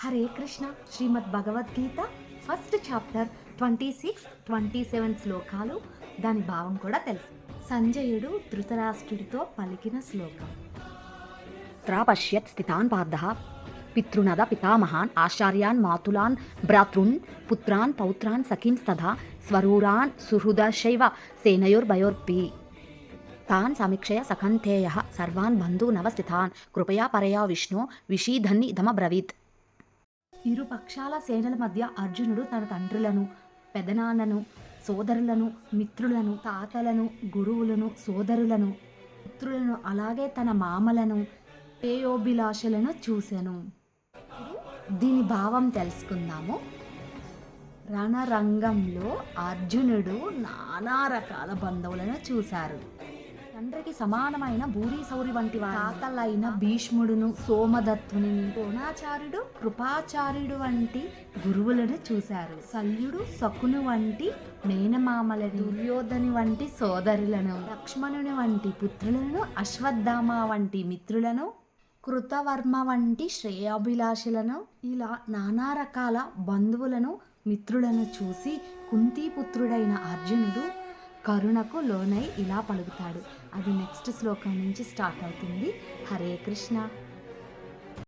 హరే కృష్ణ శ్రీమద్ Bhagavad Gita first chapter 26, 27 శ్లోకాలు. దాని భావం కూడా తెలుసు. సంజయుడు ధృతరాష్ట్రుడితో పలికిన శ్లోకం. త్రాపశ్యత్ స్థితాన్ పార్థః పితృనద పితామహాన్ ఆచార్యాన్ మాతులాన్ భ్రాతృన్ పుత్రాన్ పౌత్రాన్ సఖీంస్తథా స్వరూరాన్ సుహృదశైవ సేనయోర్భయోర్పి తాన్ సమీక్షయ సఖంతేయః సర్వాన్ బంధూనవస్థితాన్ కృపయా పరయా విష్ణు విషీధన్ని ఇదమబ్రవీత్. ఇరు పక్షాల సేనల మధ్య అర్జునుడు తన తండ్రులను, పెదనాన్నను, సోదరులను, మిత్రులను, తాతలను, గురువులను, సోదరులను, పుత్రులను, అలాగే తన మామలను, శ్రేయోభిలాషులను చూసెను. దీని భావం తెలుసుకుందాము. రణరంగంలో అర్జునుడు నానా రకాల బంధువులను చూశారు. తండ్రికి సమానమైన భూరీసౌరి వంటి తాతలైన భీష్ముడును, సోమదత్తుని, ద్రోణాచార్యుడు, కృపాచార్యుడు వంటి గురువులను చూశారు. శల్యుడు, శకును వంటి మేనమామలను, దుర్యోధని వంటి సోదరులను, లక్ష్మణుని వంటి పుత్రులను, అశ్వత్థామ వంటి మిత్రులను, కృతవర్మ వంటి శ్రేయాభిలాషులను, ఇలా నానా రకాల బంధువులను, మిత్రులను చూసి కుంతీపుత్రుడైన అర్జునుడు కరుణకు లోనై ఇలా పలుకుతాడు. అది నెక్స్ట్ శ్లోకం నుంచి స్టార్ట్ అవుతుంది. హరే కృష్ణ.